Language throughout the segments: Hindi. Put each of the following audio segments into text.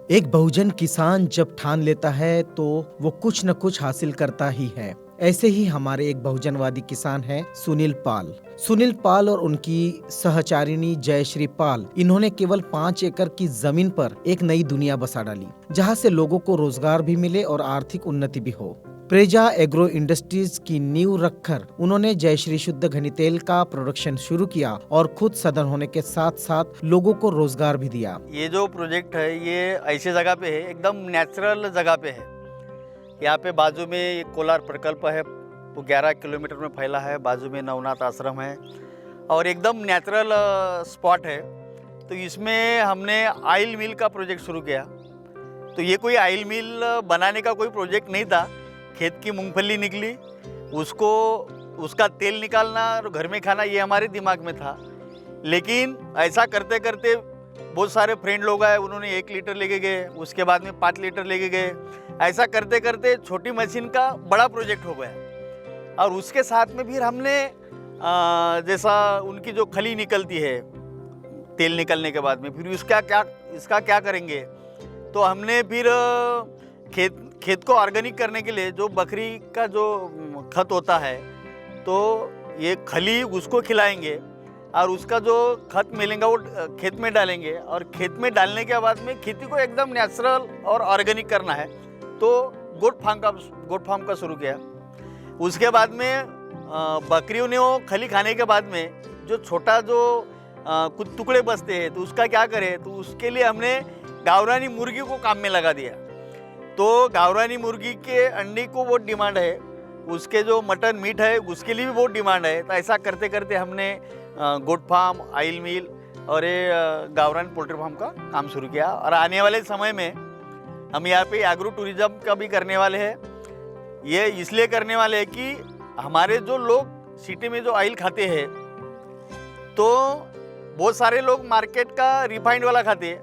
एक बहुजन किसान जब ठान लेता है तो वो कुछ न कुछ हासिल करता ही है। ऐसे ही हमारे एक बहुजनवादी किसान हैं सुनील पाल। सुनील पाल और उनकी सहचारिणी जयश्री पाल, इन्होंने केवल 5 एकड़ की जमीन पर एक नई दुनिया बसा डाली, जहां से लोगों को रोजगार भी मिले और आर्थिक उन्नति भी हो। प्रेजा एग्रो इंडस्ट्रीज की नींव रखकर उन्होंने जयश्री शुद्ध घनी तेल का प्रोडक्शन शुरू किया और खुद सदन होने के साथ साथ लोगों को रोजगार भी दिया। ये जो प्रोजेक्ट है ये ऐसी जगह पे है, एकदम नेचुरल जगह पे है। यहाँ पे बाजू में एक कोलार प्रकल्प है, वो 11 किलोमीटर में फैला है। बाजू में नवनाथ आश्रम है और एकदम नेचुरल स्पॉट है। तो इसमें हमने ऑयल मिल का प्रोजेक्ट शुरू किया। तो ये कोई ऑयल मिल बनाने का कोई प्रोजेक्ट नहीं था। खेत की मूंगफली निकली, उसको उसका तेल निकालना और घर में खाना, ये हमारे दिमाग में था। लेकिन ऐसा करते करते बहुत सारे फ्रेंड लोग आए, उन्होंने 1 लीटर लेके गए, उसके बाद में 5 लीटर लेके गए। ऐसा करते करते छोटी मशीन का बड़ा प्रोजेक्ट हो गया। और उसके साथ में फिर हमने जैसा उनकी जो खली निकलती है तेल निकलने के बाद में, फिर इसका क्या करेंगे। तो हमने फिर खेत को ऑर्गेनिक करने के लिए जो बकरी का जो खत होता है, तो ये खली उसको खिलाएंगे और उसका जो खत मिलेगा वो खेत में डालेंगे। और खेत में डालने के बाद में खेती को एकदम नेचुरल और ऑर्गेनिक करना है। तो गोट फार्म का शुरू किया। उसके बाद में बकरियों ने वो खली खाने के बाद में जो छोटा जो कुछ टुकड़े बचते हैं, तो उसका क्या करें। तो उसके लिए हमने गावरानी मुर्गी को काम में लगा दिया। तो गावरानी मुर्गी के अंडे को बहुत डिमांड है, उसके जो मटन मीट है उसके लिए भी बहुत डिमांड है। तो ऐसा करते करते हमने गोट फार्म, ऑयल मिल और ये गावरान पोल्ट्री फार्म का काम शुरू किया। और आने वाले समय में हम यहाँ पे एग्रो टूरिज्म का भी करने वाले हैं। ये इसलिए करने वाले हैं कि हमारे जो लोग सिटी में जो ऑयल खाते हैं, तो बहुत सारे लोग मार्केट का रिफाइंड वाला खाते हैं।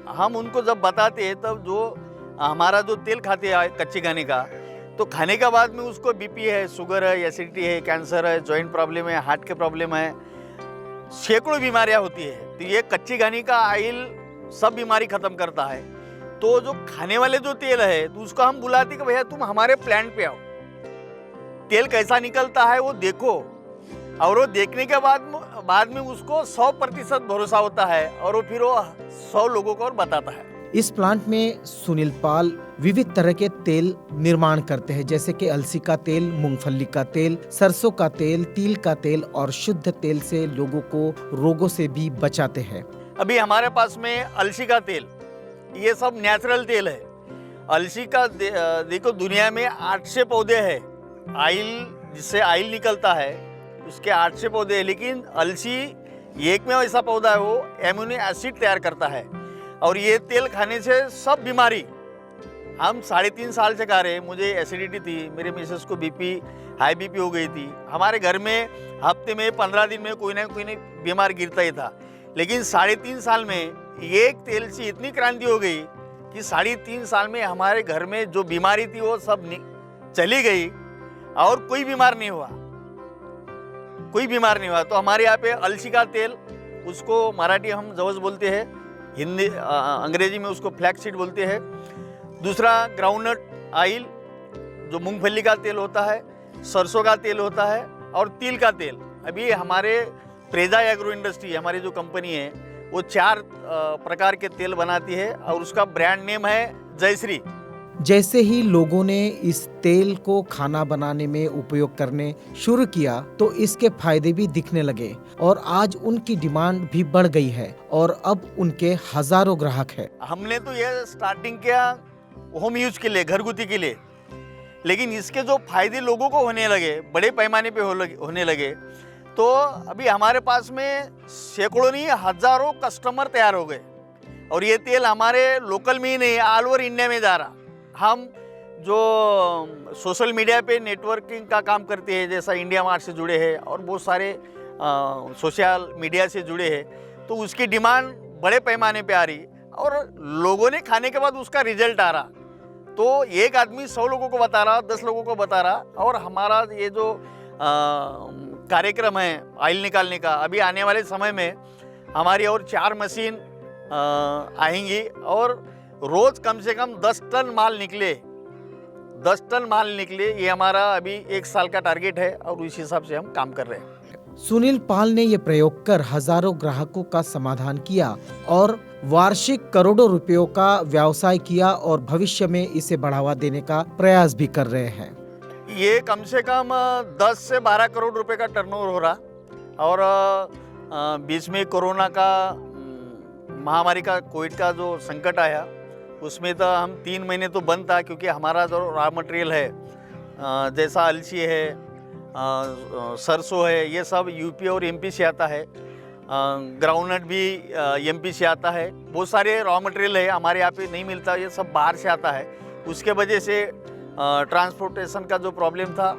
हम उनको जब बताते हैं तब जो हमारा जो तेल खाते हैं कच्चे खाने का, तो खाने के बाद में उसको बीपी है, शुगर है, एसिडिटी है, कैंसर है, जॉइंट प्रॉब्लम है, हार्ट के प्रॉब्लम है, सैकड़ों बीमारियां होती है। तो ये कच्ची घानी का ऑयल सब बीमारी खत्म करता है। तो जो खाने वाले जो तेल है, तो उसको हम बुलाते कि भैया तुम हमारे प्लांट पे आओ, तेल कैसा निकलता है वो देखो। और वो देखने के बाद में उसको 100% भरोसा होता है और वो फिर वो 100 लोगों को और बताता है। इस प्लांट में सुनील पाल विविध तरह के तेल निर्माण करते हैं, जैसे कि अलसी का तेल, मूंगफली का तेल, सरसों का तेल, तिल का तेल और शुद्ध तेल से लोगों को रोगों से भी बचाते हैं। अभी हमारे पास में अलसी का तेल, ये सब नेचुरल तेल है। अलसी का देखो दुनिया में 800 पौधे हैं, ऑयल जिससे ऑयल निकलता है उसके 800 पौधे हैं। लेकिन अलसी एक में ऐसा पौधा है, वो एमिनो एसिड तैयार करता है। और ये तेल खाने से सब बीमारी, हम 3.5 साल से खा रहे हैं। मुझे एसिडिटी थी, मेरे मिसेस को हाई बीपी हो गई थी। हमारे घर में हफ्ते में 15 दिन में कोई ना कोई बीमार गिरता ही था। लेकिन 3.5 साल में एक तेल से इतनी क्रांति हो गई कि 3.5 साल में हमारे घर में जो बीमारी थी वो सब चली गई और कोई बीमार नहीं हुआ। तो हमारे यहाँ पे अलसी का तेल, उसको मराठी हम जवस बोलते हैं, हिंदी अंग्रेजी में उसको फ्लैक्स सीड बोलते हैं। दूसरा ग्राउंडनट ऑयल, जो मूंगफली का तेल होता है, सरसों का तेल होता है और तिल का तेल। अभी हमारे प्रेजा एग्रो इंडस्ट्री, हमारी जो कंपनी है, वो 4 प्रकार के तेल बनाती है और उसका ब्रांड नेम है जयश्री। जैसे ही लोगों ने इस तेल को खाना बनाने में उपयोग करने शुरू किया, तो इसके फायदे भी दिखने लगे और आज उनकी डिमांड भी बढ़ गई है और अब उनके हजारों ग्राहक हैं। हमने तो ये स्टार्टिंग किया होम यूज के लिए, घरगुती के लिए। लेकिन इसके जो फायदे लोगों को होने लगे, बड़े पैमाने पे होने लगे, तो अभी हमारे पास में सैकड़ों नहीं हजारों कस्टमर तैयार हो गए। और ये तेल हमारे लोकल में ही नहीं, ऑल ओवर इंडिया में जा रहा। हम जो सोशल मीडिया पे नेटवर्किंग का काम करते हैं, जैसा इंडिया मार्ट से जुड़े हैं और बहुत सारे सोशल मीडिया से जुड़े हैं, तो उसकी डिमांड बड़े पैमाने पे आ रही और लोगों ने खाने के बाद उसका रिजल्ट आ रहा। तो एक आदमी 100 लोगों को बता रहा, 10 लोगों को बता रहा। और हमारा ये जो कार्यक्रम है ऑयल निकालने का, अभी आने वाले समय में हमारी और 4 मशीन आएंगी और रोज कम से कम 10 टन माल निकले, 10 टन माल निकले, ये हमारा अभी 1 साल का टारगेट है और उस हिसाब से हम काम कर रहे हैं। सुनील पाल ने ये प्रयोग कर हजारों ग्राहकों का समाधान किया और वार्षिक करोड़ों रुपयों का व्यवसाय किया और भविष्य में इसे बढ़ावा देने का प्रयास भी कर रहे हैं। ये कम से कम 10 से 12 करोड़ रुपए का टर्नओवर हो रहा और बीच में कोरोना का महामारी का कोविड का जो संकट आया उसमें तो हम 3 महीने तो बंद था, क्योंकि हमारा जो रॉ मटेरियल है जैसा अलसी है, सरसों है, ये सब यूपी और एमपी से आता है। ग्राउंडनट भी एमपी से आता है। बहुत सारे रॉ मटेरियल है हमारे यहाँ पे नहीं मिलता, ये सब बाहर से आता है। उसके वजह से ट्रांसपोर्टेशन का जो प्रॉब्लम था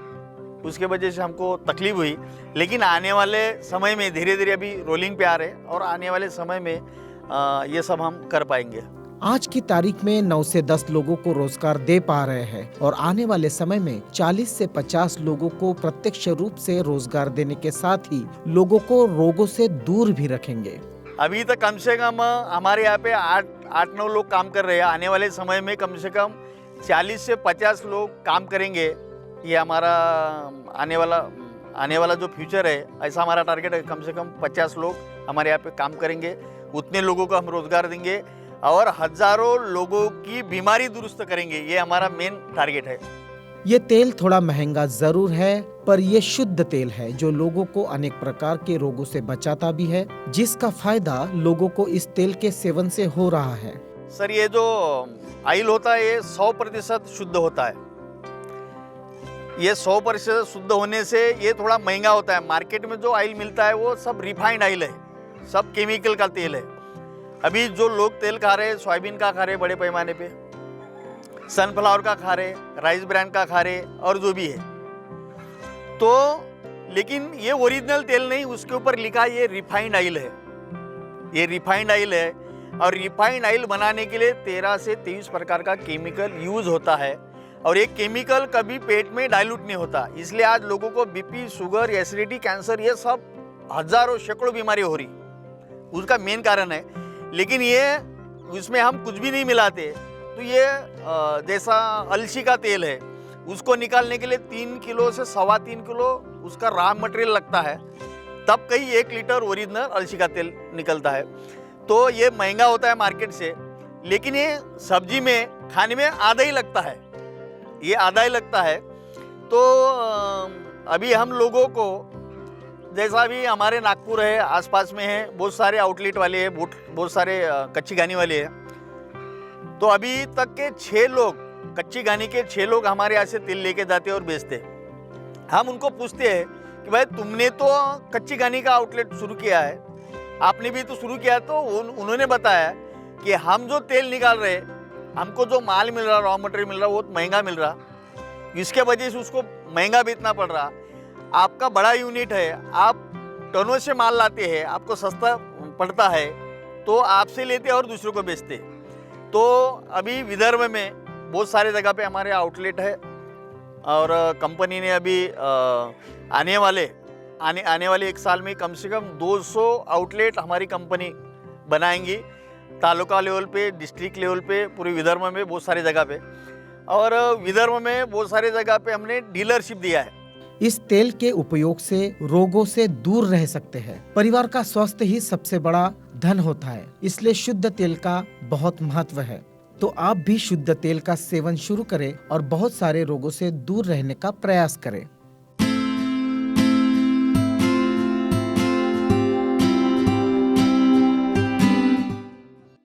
उसके वजह से हमको तकलीफ हुई, लेकिन आने वाले समय में धीरे धीरे अभी रोलिंग पे आ रहे हैं और आने वाले समय में ये सब हम कर पाएंगे। आज की तारीख में 9 से 10 लोगों को रोजगार दे पा रहे हैं और आने वाले समय में 40 से 50 लोगों को प्रत्यक्ष रूप से रोजगार देने के साथ ही लोगों को रोगों से दूर भी रखेंगे। अभी तक कम से कम हमारे यहाँ पे 8-9 लोग काम कर रहे हैं। आने वाले समय में कम से कम 40 से 50 लोग काम करेंगे। ये हमारा आने वाला जो फ्यूचर है, ऐसा हमारा टारगेट है। कम से कम 50 लोग हमारे यहाँ पे काम करेंगे, उतने लोगों को हम रोजगार देंगे और हजारों लोगों की बीमारी दुरुस्त करेंगे। ये हमारा मेन टारगेट है। ये तेल थोड़ा महंगा जरूर है, पर ये शुद्ध तेल है जो लोगों को अनेक प्रकार के रोगों से बचाता भी है, जिसका फायदा लोगों को इस तेल के सेवन से हो रहा है। सर, ये जो ऑयल होता है ये 100% शुद्ध होता है। ये 100% शुद्ध होने से ये थोड़ा महंगा होता है। मार्केट में जो ऑयल मिलता है वो सब रिफाइंड ऑयल है, सब केमिकल का तेल है। अभी जो लोग तेल खा रहे हैं, सोयाबीन का खा रहे बड़े पैमाने पे, सनफ्लावर का खा रहे, राइस ब्रांड का खा रहे और जो भी है, तो लेकिन ये ओरिजिनल तेल नहीं, उसके ऊपर लिखा ये रिफाइंड ऑयल है। ये रिफाइंड ऑयल है और रिफाइंड ऑयल बनाने के लिए 13 से 23 प्रकार का केमिकल यूज होता है और ये केमिकल कभी पेट में डाइल्यूट नहीं होता। इसलिए आज लोगों को बीपी, शुगर, एसिडिटी, कैंसर, ये सब हजारों सैकड़ों बीमारी हो रही, उसका मेन कारण है। लेकिन ये उसमें हम कुछ भी नहीं मिलाते। तो ये जैसा अलसी का तेल है, उसको निकालने के लिए 3 किलो से 3.25 किलो उसका रॉ मटेरियल लगता है, तब कहीं 1 लीटर ओरिजिनल अलसी का तेल निकलता है। तो ये महंगा होता है मार्केट से, लेकिन ये सब्जी में खाने में आधा ही लगता है, ये आधा ही लगता है। तो अभी हम लोगों को, जैसा अभी हमारे नागपुर है, आसपास में है, बहुत सारे आउटलेट वाले हैं, बहुत सारे कच्ची घानी वाले हैं। तो अभी तक के 6 लोग, कच्ची घानी के 6 लोग हमारे यहाँ से तेल लेके जाते हैं और बेचते हैं। हम उनको पूछते हैं कि भाई तुमने तो कच्ची घानी का आउटलेट शुरू किया है, आपने भी तो शुरू किया। तो उन्होंने बताया कि हम जो तेल निकाल रहे, हमको जो माल मिल रहा, रॉ मटेरियल मिल रहा, वो महंगा मिल रहा, इसके वजह से उसको महंगा बेचना पड़ रहा। आपका बड़ा यूनिट है, आप टनों से माल लाते हैं, आपको सस्ता पड़ता है, तो आपसे लेते और दूसरों को बेचते। तो अभी विदर्भ में बहुत सारे जगह पे हमारे आउटलेट है और कंपनी ने अभी आने वाले 1 साल में कम से कम 200 आउटलेट हमारी कंपनी बनाएंगी, तालुका लेवल पे, डिस्ट्रिक्ट लेवल पे, पूरे विदर्भ में बहुत सारे जगह पे। और विदर्भ में बहुत सारे जगह पे हमने डीलरशिप दिया है। इस तेल के उपयोग से रोगों से दूर रह सकते हैं। परिवार का स्वास्थ्य ही सबसे बड़ा धन होता है, इसलिए शुद्ध तेल का बहुत महत्व है। तो आप भी शुद्ध तेल का सेवन शुरू करें और बहुत सारे रोगों से दूर रहने का प्रयास करें।